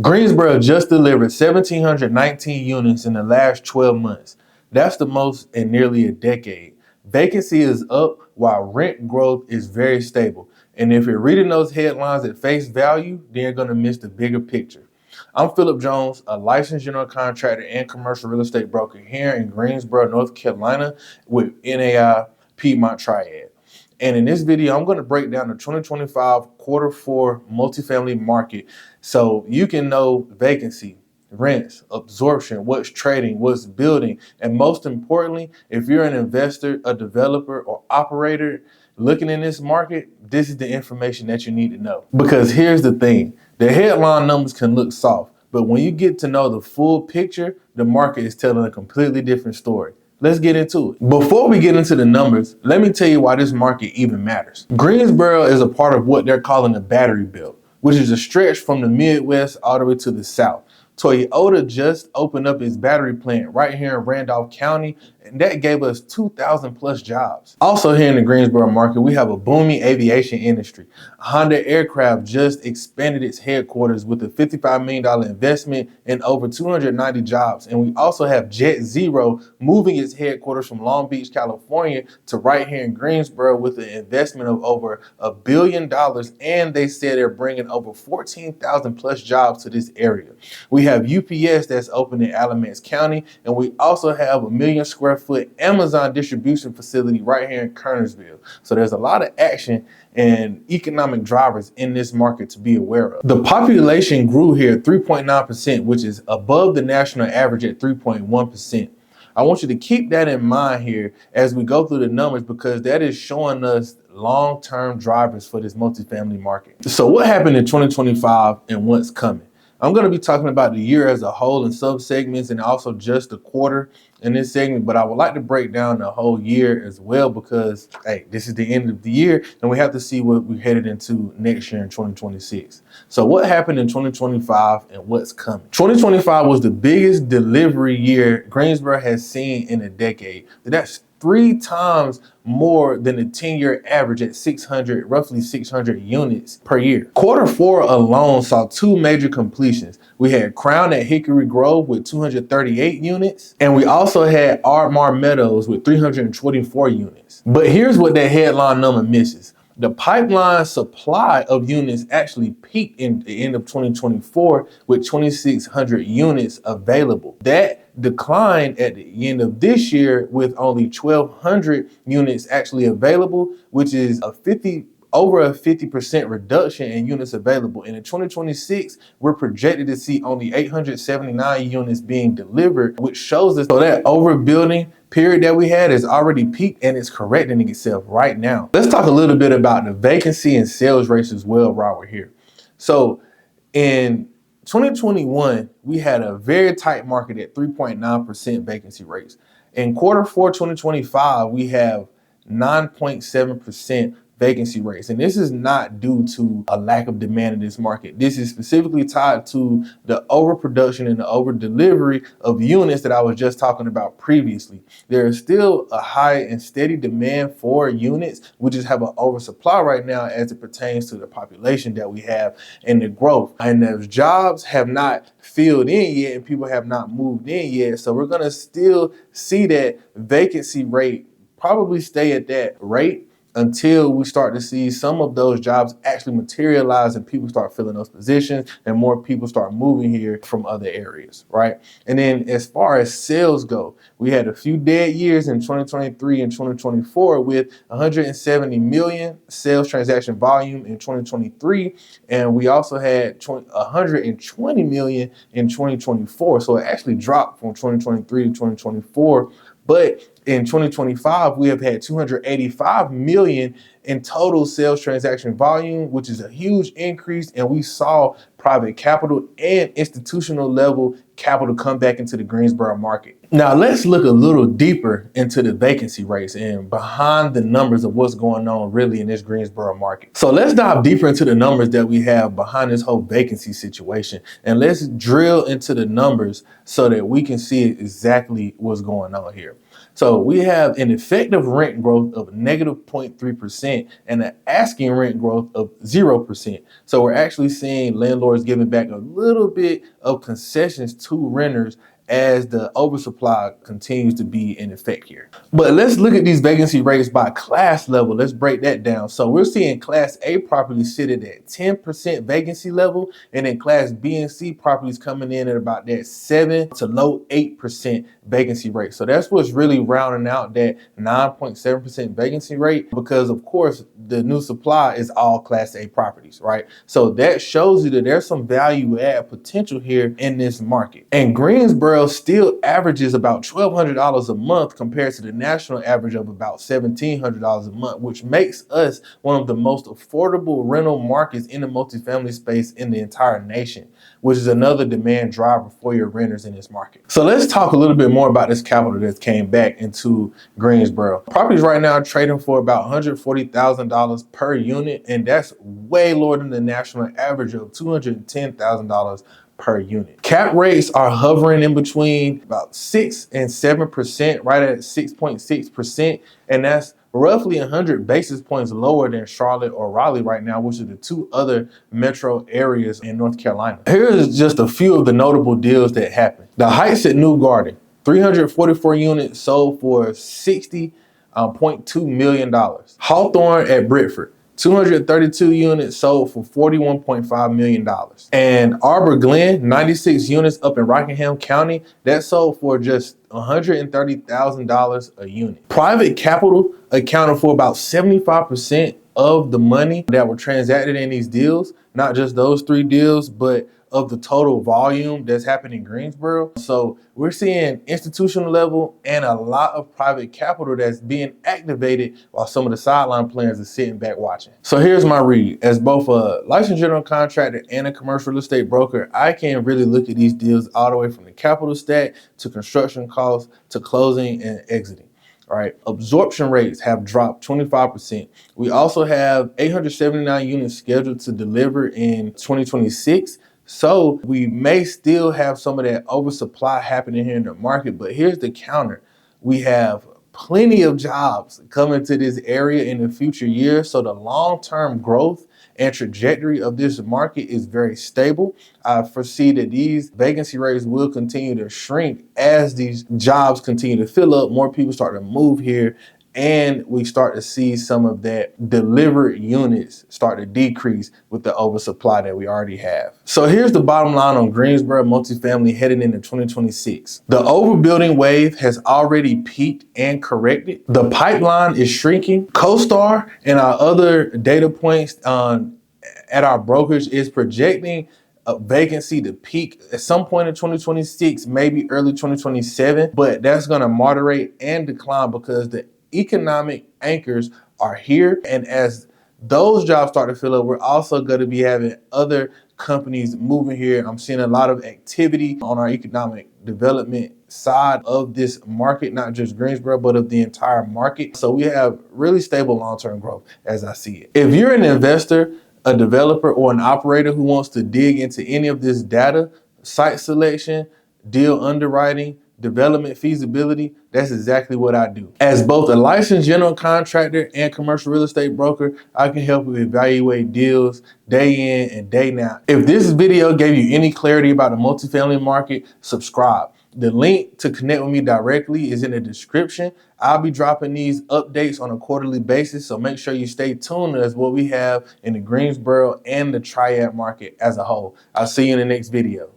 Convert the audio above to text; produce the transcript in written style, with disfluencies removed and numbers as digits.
Greensboro just delivered 1,719 units in the last 12 months. That's the most in nearly a decade. Vacancy is up while rent growth is very stable. And if you're reading those headlines at face value, then you're going to miss the bigger picture. I'm Philip Jones, a licensed general contractor and commercial real estate broker here in Greensboro, North Carolina with NAI Piedmont Triad. And in this video, I'm going to break down the 2025 quarter four multifamily market so you can know vacancy, rents, absorption, what's trading, what's building, and most importantly, if you're an investor, a developer, or operator looking in this market, this is the information that you need to know. Because here's the thing, the headline numbers can look soft, but when you get to know the full picture, the market is telling a completely different story. Let's get into it. Before we get into the numbers, let me tell you why this market even matters. Greensboro is a part of what they're calling the battery belt, which is a stretch from the Midwest all the way to the South. Toyota just opened up its battery plant right here in Randolph County, and that gave us 2,000 plus jobs. Also here in the Greensboro market, we have a booming aviation industry. Honda Aircraft just expanded its headquarters with a $55 million investment and over 290 jobs. And we also have Jet Zero moving its headquarters from Long Beach, California to right here in Greensboro with an investment of over $1 billion. And they said they're bringing over 14,000 plus jobs to this area. We have UPS that's open in Alamance County, and we also have a 1 million square foot Amazon distribution facility right here in Kernersville. So there's a lot of action and economic drivers in this market to be aware of. The population grew here 3.9%, which is above the national average at 3.1%. I want you to keep that in mind here as we go through the numbers, because that is showing us long-term drivers for this multifamily market. So what happened in 2025 and what's coming? I'm going to be talking about the year as a whole in sub-segments and also just the quarter in this segment, but I would like to break down the whole year as well because, hey, this is the end of the year and we have to see what we're headed into next year in 2026. So what happened in 2025 and what's coming? 2025 was the biggest delivery year Greensboro has seen in a decade. That's 3 times more than the 10-year average at roughly 600 units per year. Quarter four alone saw 2 major completions. We had Crown at Hickory Grove with 238 units, and we also had Ardmore Meadows with 324 units. But here's what that headline number misses. The pipeline supply of units actually peaked in the end of 2024 with 2,600 units available. That declined at the end of this year with only 1,200 units actually available, which is over a 50% reduction in units available. And in 2026, we're projected to see only 879 units being delivered, which shows us so that overbuilding period that we had is already peaked and it's correcting itself right now. Let's talk a little bit about the vacancy and sales rates as well while we're here. So in 2021, we had a very tight market at 3.9% vacancy rates. In quarter four 2025, we have 9.7% vacancy rates. And this is not due to a lack of demand in this market. This is specifically tied to the overproduction and the over delivery of units that I was just talking about previously. There is still a high and steady demand for units. We just have an oversupply right now as it pertains to the population that we have and the growth. And those jobs have not filled in yet and people have not moved in yet. So we're going to still see that vacancy rate probably stay at that rate until we start to see some of those jobs actually materialize and people start filling those positions and more people start moving here from other areas, right? And then as far as sales go, we had a few dead years in 2023 and 2024 with 170 million sales transaction volume in 2023. And we also had 120 million in 2024. So it actually dropped from 2023 to 2024. But in 2025, we have had 285 million in total sales transaction volume, which is a huge increase. And we saw private capital and institutional level capital come back into the Greensboro market. Now let's look a little deeper into the vacancy rates and behind the numbers of what's going on really in this Greensboro market. So let's dive deeper into the numbers that we have behind this whole vacancy situation. And let's drill into the numbers so that we can see exactly what's going on here. So we have an effective rent growth of negative 0.3% and an asking rent growth of 0%. So we're actually seeing landlords giving back a little bit of concessions to renters as the oversupply continues to be in effect here. But let's look at these vacancy rates by class level. Let's break that down. So we're seeing Class A properties sitting at 10% vacancy level, and then Class B and C properties coming in at about that 7 to low 8% vacancy rate. So that's what's really rounding out that 9.7% vacancy rate, because of course the new supply is all Class A properties, right? So that shows you that there's some value add potential here in this market. And Greensboro still averages about $1,200 a month compared to the national average of about $1,700 a month, which makes us one of the most affordable rental markets in the multifamily space in the entire nation, which is another demand driver for your renters in this market. So let's talk a little bit more about this capital that came back into Greensboro. Properties right now are trading for about $140,000 per unit, and that's way lower than the national average of $210,000 per unit. Cap rates are hovering in between about 6 and 7%, right at 6.6%, and that's roughly 100 basis points lower than Charlotte or Raleigh right now, which are the two other metro areas in North Carolina. Here's just a few of the notable deals that happened. The Heights at New Garden, 344 units sold for $60.2 million. Hawthorne at Bridford, 232 units sold for $41.5 million. And Arbor Glen, 96 units up in Rockingham County, that sold for just $130,000 a unit. Private capital accounted for about 75% of the money that were transacted in these deals, not just those three deals, but of the total volume that's happening in Greensboro. So we're seeing institutional level and a lot of private capital that's being activated while some of the sideline players are sitting back watching. So here's my read. As both a licensed general contractor and a commercial real estate broker, I can really look at these deals all the way from the capital stack to construction costs to closing and exiting. All right, absorption rates have dropped 25%. We also have 879 units scheduled to deliver in 2026. So we may still have some of that oversupply happening here in the market, but here's the counter. We have plenty of jobs coming to this area in the future years. So the long-term growth and trajectory of this market is very stable. I foresee that these vacancy rates will continue to shrink as these jobs continue to fill up, more people start to move here, and we start to see some of that delivered units start to decrease with the oversupply that we already have. So here's the bottom line on Greensboro multifamily heading into 2026. The overbuilding wave has already peaked and corrected. The pipeline is shrinking. CoStar and our other data points at our brokerage is projecting a vacancy to peak at some point in 2026, maybe early 2027, but that's going to moderate and decline because the economic anchors are here. And as those jobs start to fill up, we're also going to be having other companies moving here. I'm seeing a lot of activity on our economic development side of this market, not just Greensboro, but of the entire market. So we have really stable long-term growth as I see it. If you're an investor, a developer, or an operator who wants to dig into any of this data, site selection, deal underwriting, development feasibility, that's exactly what I do. As both a licensed general contractor and commercial real estate broker, I can help you evaluate deals day in and day out. If this video gave you any clarity about the multifamily market, subscribe. The link to connect with me directly is in the description. I'll be dropping these updates on a quarterly basis, so make sure you stay tuned as what we have in the Greensboro and the Triad market as a whole. I'll see you in the next video.